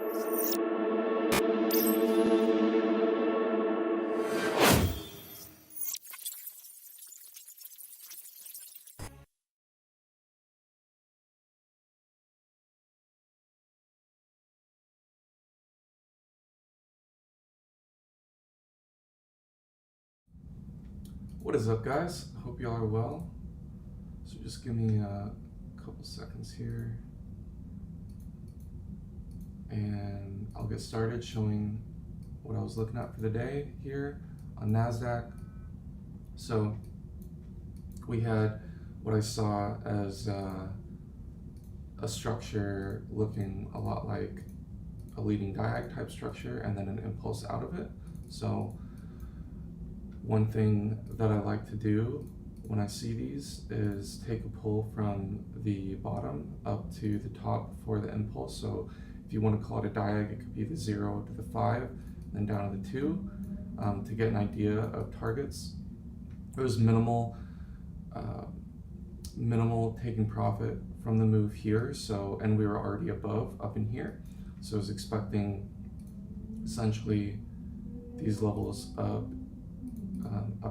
What is up, guys? I hope y'all are well. So just give me a couple seconds here and I'll get started showing what I was looking at for the day here on NASDAQ. So we had what I saw as a structure looking a lot like a leading diag type structure and then an impulse out of it. So one thing that I like to do when I see these is take a pull from the bottom up to the top for the impulse. So if you want to call it a diag, it could be the 0 to the 5, then down to the 2, to get an idea of targets. It was minimal taking profit from the move here, so, and we were already above up in here, so I was expecting essentially these levels up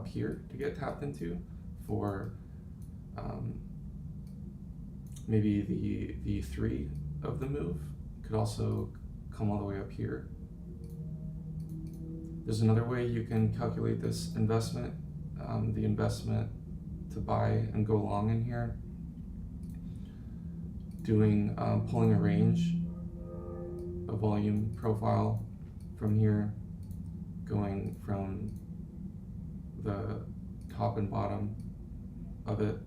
here to get tapped into for maybe the 3 of the move. Could also come all the way up here. There's another way you can calculate this investment, the investment to buy and go long in here, doing pulling a range, a volume profile from here, going from the top and bottom of it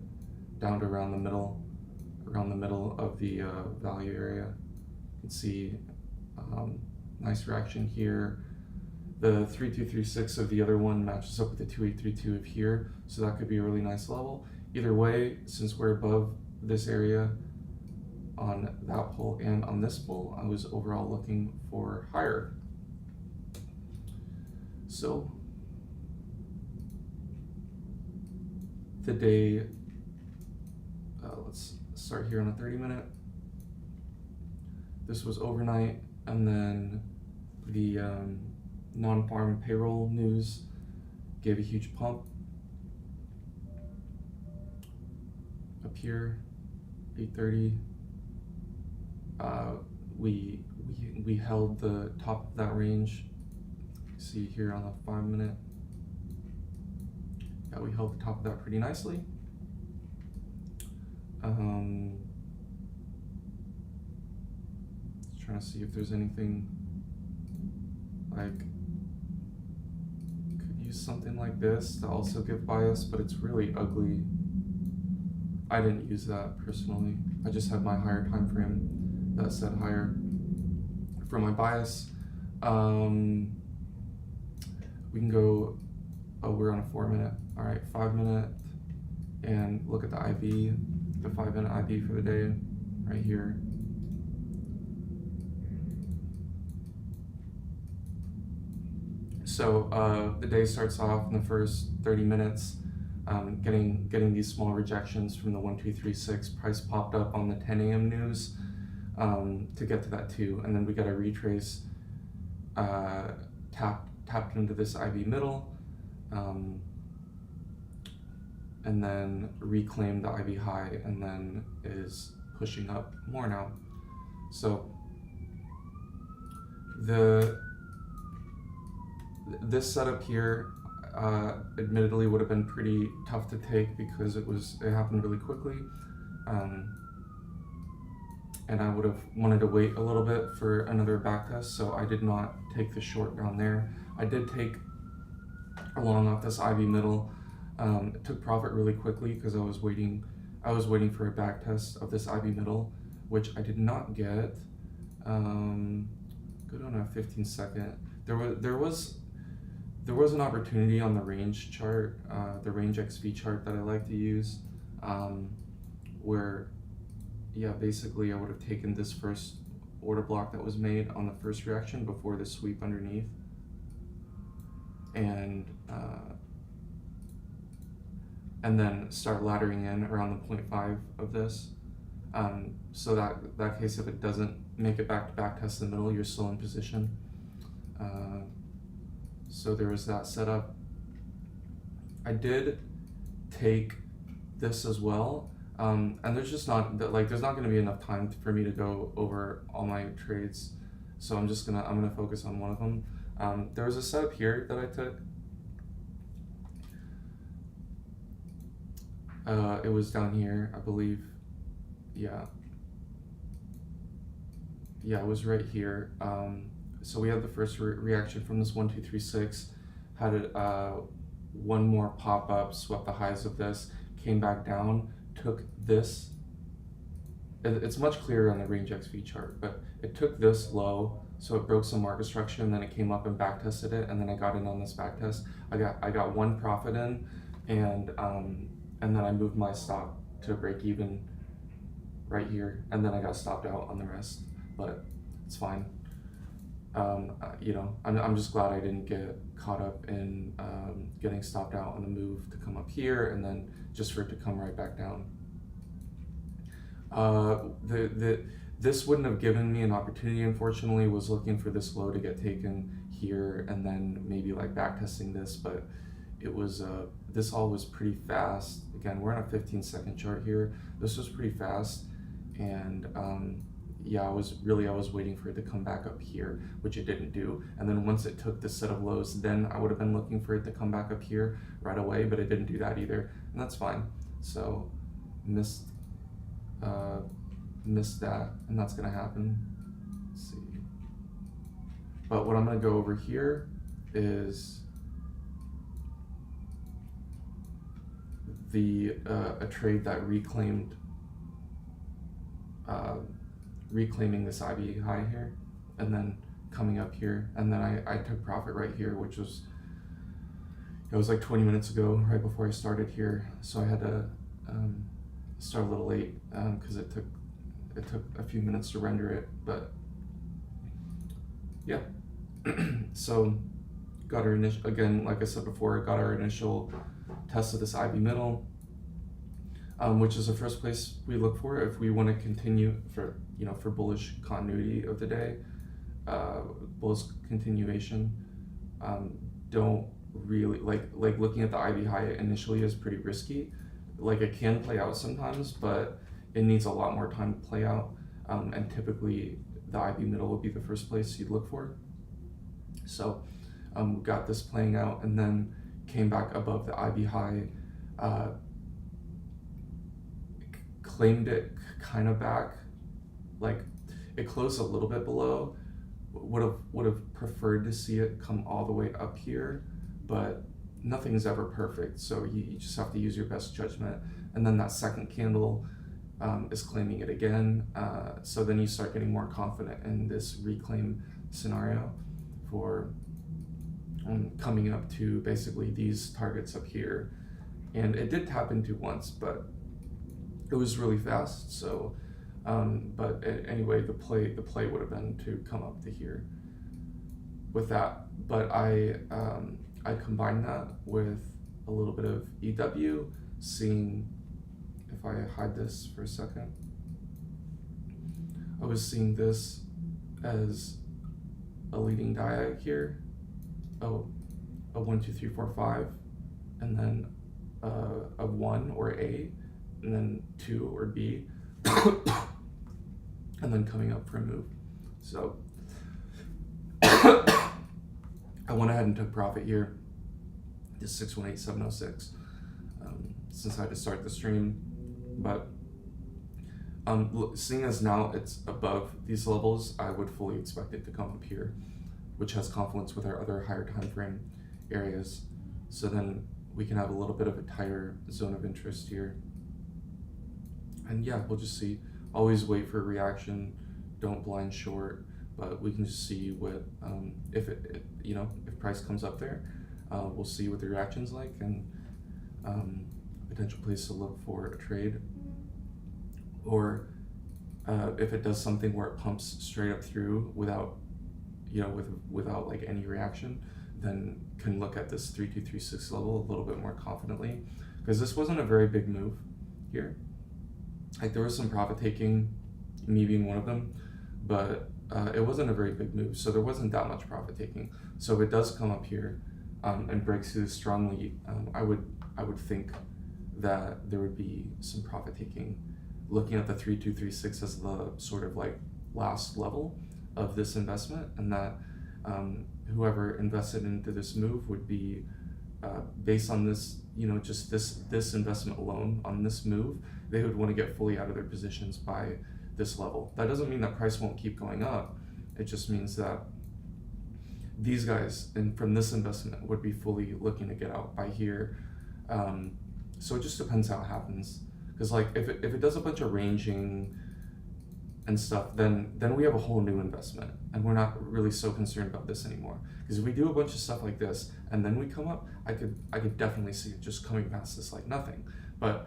down to around the middle of the value area. You can see nice reaction here. The 3236 of the other one matches up with the 2832 of here, so that could be a really nice level. Either way, since we're above this area on that pull and on this pull, I was overall looking for higher. So the day, let's start here on a 30-minute. This was overnight, and then the non-farm payroll news gave a huge pump up here, 8:30. We held the top of that range. See here on the 5-minute. Yeah, we held the top of that pretty nicely. Just trying to see if there's anything like, could use something like this to also give bias, but it's really ugly. I didn't use that personally. I just had my higher time frame that said higher for my bias. We can go, oh, we're on a 4-minute. All right, 5-minute, and look at the IV, the 5-minute IV for the day, right here. So the day starts off in the first 30 minutes, getting these small rejections from the 1236. Price popped up on the 10 a.m. news to get to that 2, and then we got a retrace, tapped into this IV middle, and then reclaimed the IV high, and then is pushing up more now. So this setup here admittedly would have been pretty tough to take because it happened really quickly, and I would have wanted to wait a little bit for another back test, so I did not take the short down there. I did take a long off this IV middle. It took profit really quickly because I was waiting for a back test of this IV middle, which I did not get. Good on a 15-second. There was an opportunity on the range chart, the range XV chart that I like to use, where, yeah, basically I would have taken this first order block that was made on the first reaction before the sweep underneath, and then start laddering in around the 0.5 of this, So that case, if it doesn't make it back to back test in the middle, you're still in position. So there was that setup. I did take this as well, and there's just not there's not going to be enough time for me to go over all my trades, so I'm gonna focus on one of them. There was a setup here that I took. It was down here, I believe. Yeah, it was right here. So we had the first reaction from this 1, 2, 3, 6, had it one more pop up, swept the highs of this, came back down, took this. It's much clearer on the range XV chart, but it took this low, so it broke some market structure, and then it came up and back tested it, and then I got in on this back test. I got one profit in, and then I moved my stop to break even right here, and then I got stopped out on the rest, but it's fine. I'm just glad I didn't get caught up in getting stopped out on the move to come up here and then just for it to come right back down. This wouldn't have given me an opportunity, unfortunately. Was looking for this low to get taken here and then maybe like back testing this, but it was this all was pretty fast. Again, we're on a 15-second chart here. This was pretty fast, and yeah, I was waiting for it to come back up here, which it didn't do. And then once it took this set of lows, then I would have been looking for it to come back up here right away, but it didn't do that either, and that's fine. So missed that, and that's gonna happen. Let's see. But what I'm gonna go over here is a trade that reclaiming this IB high here, and then coming up here, and then I took profit right here, which was, it was like 20 minutes ago, right before I started here, so I had to start a little late because it took a few minutes to render it, but yeah. So got our initial, again, like I said before, got our initial test of this IB middle, which is the first place we look for if we want to continue for bullish continuity of the day, bullish continuation. Don't really like looking at the IB high initially is pretty risky. Like it can play out sometimes, but it needs a lot more time to play out, and typically the IB middle will be the first place you'd look for. So we got this playing out, and then came back above the IB high, claimed it kind of back, like it closed a little bit below. Would have preferred to see it come all the way up here, but nothing's ever perfect, so you just have to use your best judgment. And then that second candle is claiming it again, so then you start getting more confident in this reclaim scenario for coming up to basically these targets up here. And it did tap into once, but it was really fast, so but anyway, the play would have been to come up to here with that. But I combined that with a little bit of EW, seeing, if I hide this for a second, I was seeing this as a leading diag here, a 1, 2, 3, 4, 5, and then a 1 or A, and then 2 or B, and then coming up for a move. So I went ahead and took profit here, this 618706, since I had to start the stream. But seeing as now it's above these levels, I would fully expect it to come up here, which has confluence with our other higher time frame areas. So then we can have a little bit of a tighter zone of interest here. And yeah, we'll just see. Always wait for a reaction, don't blind short, but we can just see what, if if price comes up there, we'll see what the reaction's like, and potential place to look for a trade. Or if it does something where it pumps straight up through without, without like any reaction, then can look at this 3236 level a little bit more confidently, because this wasn't a very big move here. Like there was some profit taking, me being one of them, but it wasn't a very big move, so there wasn't that much profit taking. So if it does come up here and breaks through strongly, I would think that there would be some profit taking. Looking at the 3236 as the sort of like last level of this investment, and that whoever invested into this move would be based on this, just this investment alone on this move, they would want to get fully out of their positions by this level. That doesn't mean that price won't keep going up. It just means that these guys from this investment would be fully looking to get out by here. So it just depends how it happens. Because like if it does a bunch of ranging and stuff, then we have a whole new investment, and we're not really so concerned about this anymore. Because if we do a bunch of stuff like this and then we come up, I could definitely see it just coming past this like nothing. But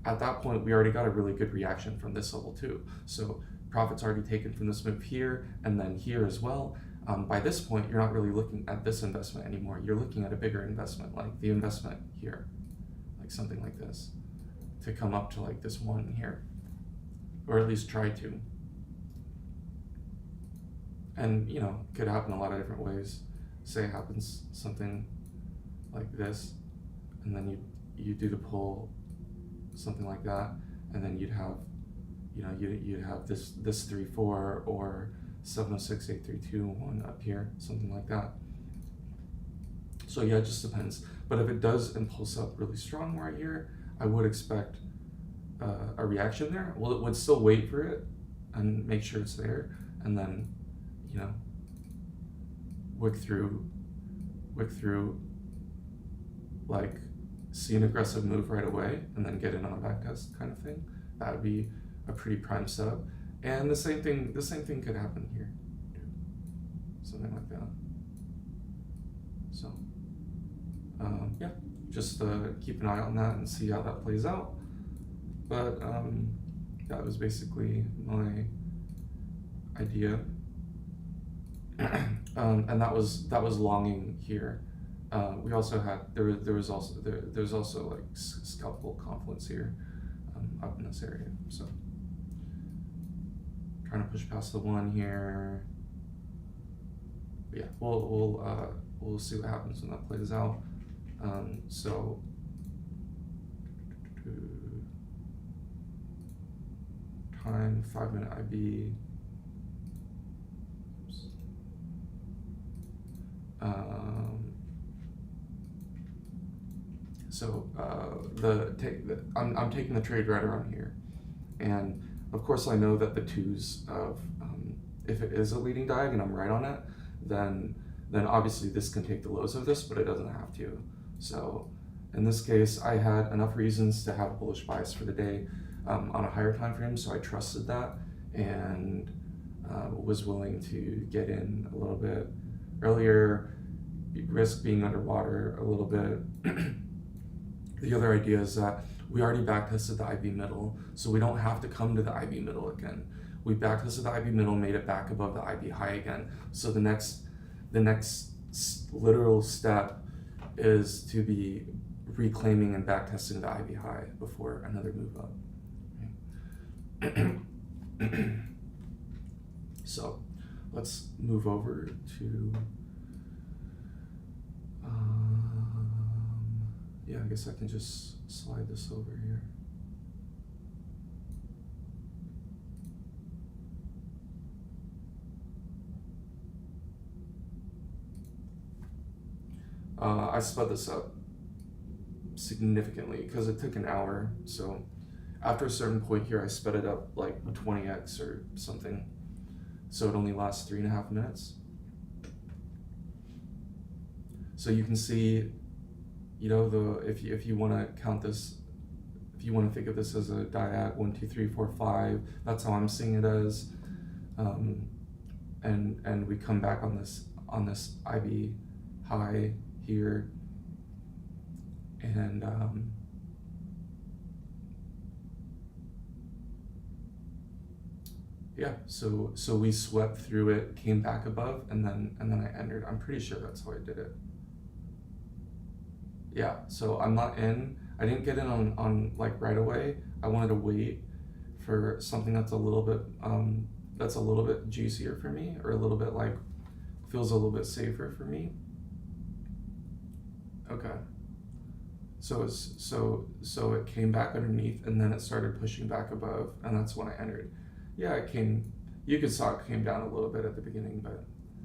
at that point, we already got a really good reaction from this level too. So profit's already taken from this move here and then here as well. By this point, you're not really looking at this investment anymore. You're looking at a bigger investment, like the investment here, like something like this, to come up to like this one here, or at least try to. And could happen a lot of different ways. Say it happens something like this, and then you do the pull, something like that, and then you'd have, you'd have this 3-4 or 706 832 1 up here, something like that. So yeah, it just depends. But if it does impulse up really strong right here, I would expect a reaction there. Well, it would still wait for it and make sure it's there, and then wick through, like see an aggressive move right away and then get in on a back test kind of thing. That would be a pretty prime setup. And the same thing could happen here, something like that. So yeah, just keep an eye on that and see how that plays out. But that was basically my idea. And that was longing here. We also had there's also like scalpable confluence here up in this area. So trying to push past the one here. But yeah, we'll see what happens when that plays out. So time 5-minute IB. I'm taking the trade right around here, and of course I know that the twos of if it is a leading diag and I'm right on it, then obviously this can take the lows of this, but it doesn't have to. So in this case, I had enough reasons to have a bullish bias for the day on a higher time frame, so I trusted that and was willing to get in a little bit earlier, risk being underwater a little bit. The other idea is that we already backtested the IB middle, so we don't have to come to the IB middle again. We backtested the IB middle, made it back above the IB high again. So the next literal step is to be reclaiming and backtesting the IB high before another move up. So let's move over to yeah, I guess I can just slide this over here. I sped this up significantly because it took an hour. So after a certain point here, I sped it up like 20x or something. So it only lasts 3.5 minutes. So you can see, if you want to count this, if you want to think of this as a diag 1, 2, 3, 4, 5, that's how I'm seeing it as. And we come back on this IB high here, and yeah, so we swept through it, came back above, and then I entered. I'm pretty sure that's how I did it. Yeah, so I'm not in. I didn't get in on like right away. I wanted to wait for something that's a little bit juicier for me, or a little bit like feels a little bit safer for me. Okay. So it came back underneath, and then it started pushing back above, and that's when I entered. Yeah, it came. You could saw it came down a little bit at the beginning, but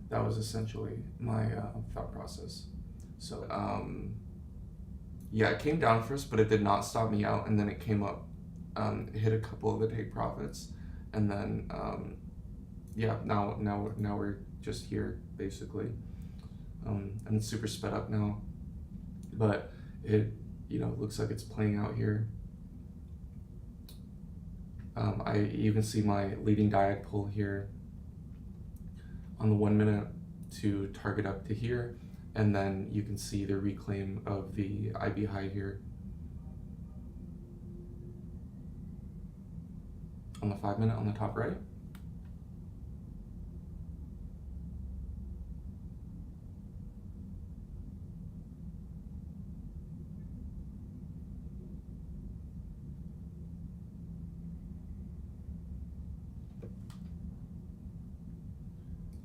that was essentially my thought process. So yeah, it came down first, but it did not stop me out, and then it came up, hit a couple of the take profits, and then yeah, now we're just here basically, and it's super sped up now, but it looks like it's playing out here. You can see my leading diag pull here on the 1 minute to target up to here, and then you can see the reclaim of the IB high here on the 5 minute on the top right.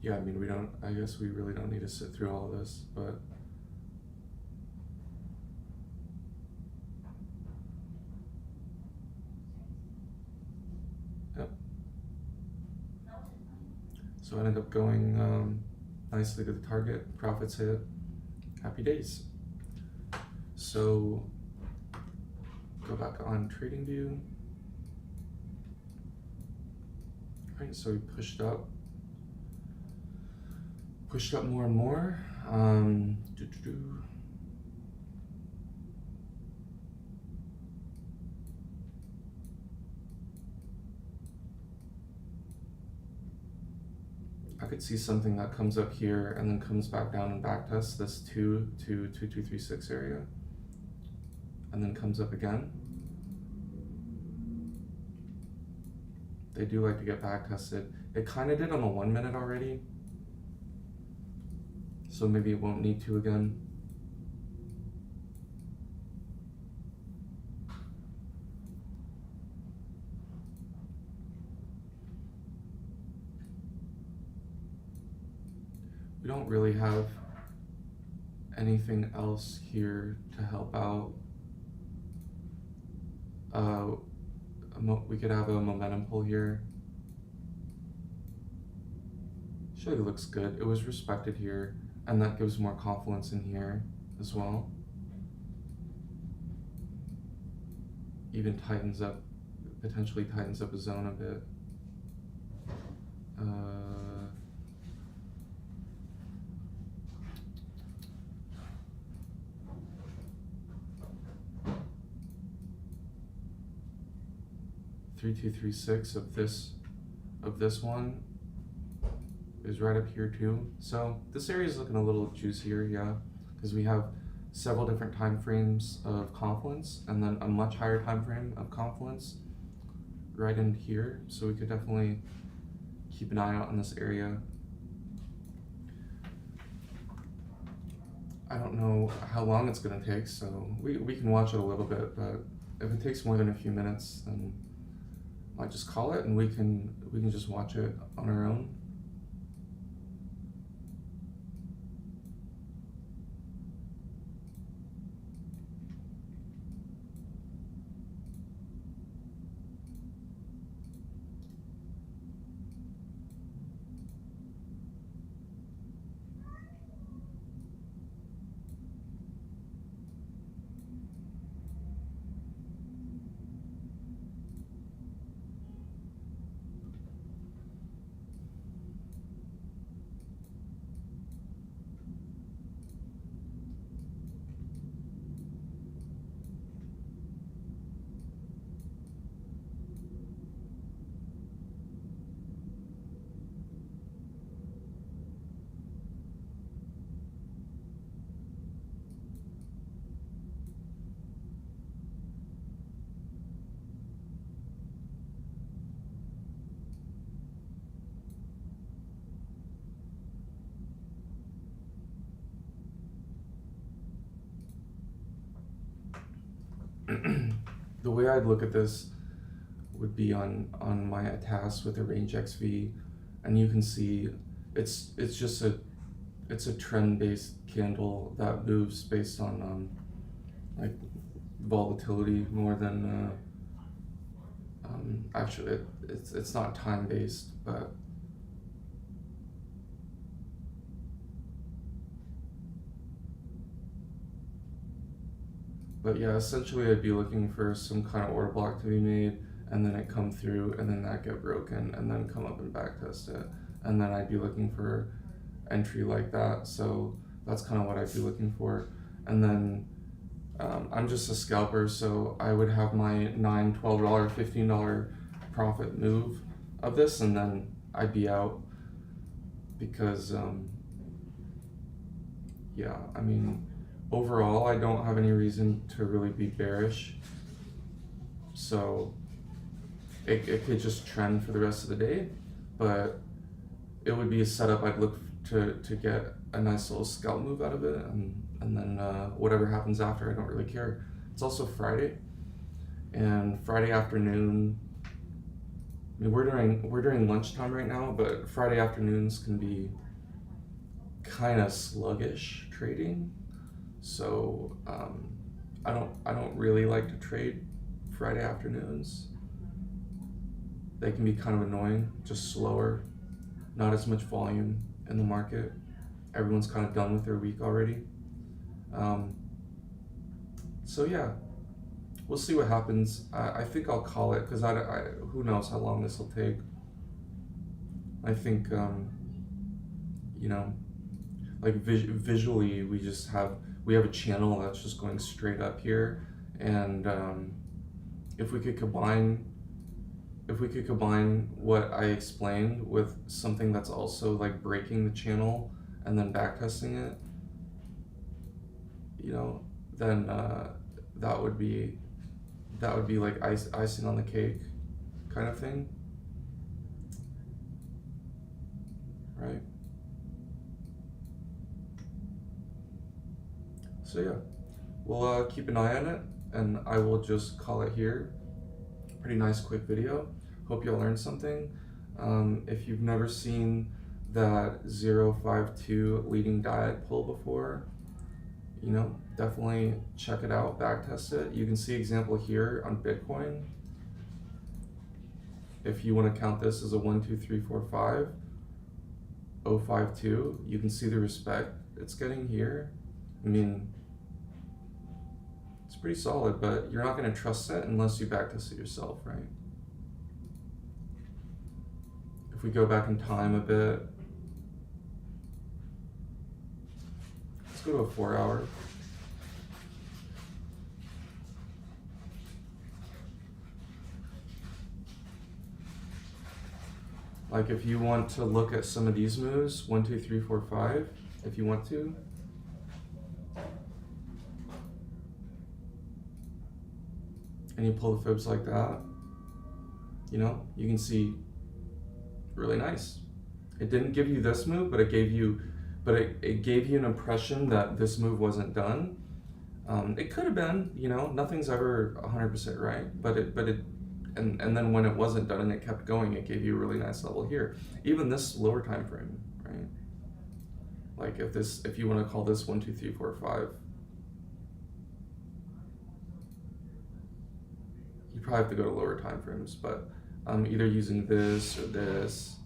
Yeah, I mean, I guess we really don't need to sit through all of this, but yep. So I ended up going nicely to the target, profits hit, happy days. So go back on trading view. All right, so we pushed up more and more. I could see something that comes up here and then comes back down and back tests this 2236 area, and then comes up again. They do like to get back tested. It kind of did on the 1 minute already, so maybe it won't need to again. We don't really have anything else here to help out. We could have a momentum pull here. Actually looks good. It was respected here, and that gives more confidence in here as well. Even tightens up, potentially tightens up a zone a bit. 3236 of this one is right up here too. So this area is looking a little juicier, yeah, because we have several different time frames of confluence, and then a much higher time frame of confluence right in here. So we could definitely keep an eye out in this area. I don't know how long it's gonna take, so we can watch it a little bit, but if it takes more than a few minutes, then I might just call it, and we can just watch it on our own. The way I'd look at this would be on my task with the range XV, and you can see it's just a trend based candle that moves based on like volatility more than actually it's not time based, but yeah, essentially I'd be looking for some kind of order block to be made, and then it come through, and then that get broken, and then come up and back test it, and then I'd be looking for entry like that. So that's kind of what I'd be looking for. And then I'm just a scalper, so I would have my $9, $12, $15 profit move of this, and then I'd be out because yeah, I mean, overall I don't have any reason to really be bearish, so it could just trend for the rest of the day, but it would be a setup I'd look to get a nice little scalp move out of it, and then whatever happens after, I don't really care. It's also Friday, and Friday afternoon, I mean, we're during lunchtime right now, but Friday afternoons can be kind of sluggish trading, so I don't really like to trade Friday afternoons. They can be kind of annoying, just slower, not as much volume in the market. Everyone's kind of done with their week already. So yeah, we'll see what happens. I think I'll call it, because who knows how long this will take. I think, you know, like visually we have a channel that's just going straight up here, and if we could combine what I explained with something that's also like breaking the channel and then backtesting it, you know, then that would be like icing on the cake kind of thing, right? So yeah, we'll keep an eye on it, and I will just call it here. Pretty nice quick video. Hope y'all learned something. If you've never seen that 052 leading diet pull before, you know, definitely check it out, backtest it. You can see example here on Bitcoin. If you want to count this as a 1, 2, 3, 4, 5, 052, you can see the respect it's getting here. I mean, it's pretty solid, but you're not going to trust it unless you backtest it yourself, right? If we go back in time a bit, let's go to a 4-hour. Like if you want to look at some of these moves, 1, 2, 3, 4, 5, if you want to. And you pull the fibs like that, you know, you can see really nice. It didn't give you this move, but it gave you an impression that this move wasn't done. It could have been, you know, nothing's ever 100% right, but and then when it wasn't done and it kept going, it gave you a really nice level here. Even this lower time frame, right? Like if you want to call this 1, 2, 3, 4, 5, you probably have to go to lower time frames, but either using this or this,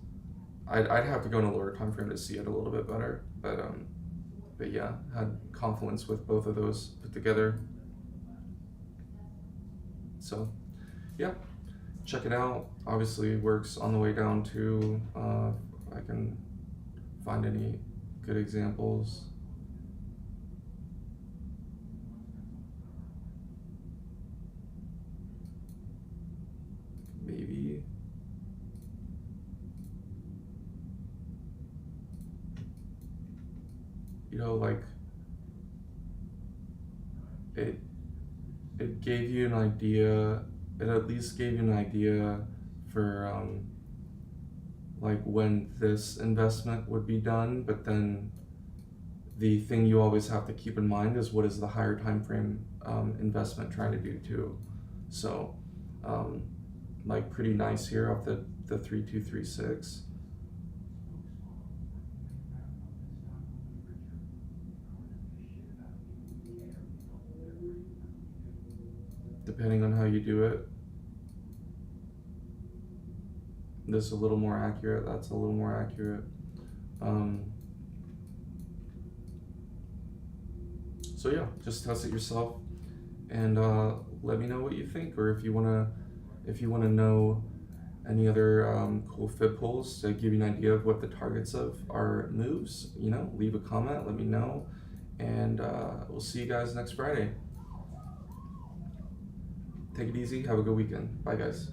I'd have to go in a lower time frame to see it a little bit better, but yeah, had confluence with both of those put together. So yeah, check it out. Obviously it works on the way down to, if I can find any good examples. Maybe. You know, like it gave you an idea, it at least gave you an idea for like when this investment would be done, but then the thing you always have to keep in mind is what is the higher time frame investment trying to do too. So like pretty nice here off the 3236. Depending on how you do it, this is a little more accurate, that's a little more accurate. So yeah, just test it yourself, and let me know what you think, or if you wanna know any other cool fit pulls to give you an idea of what the targets of our moves, leave a comment, let me know, and we'll see you guys next Friday. Take it easy, have a good weekend. Bye guys.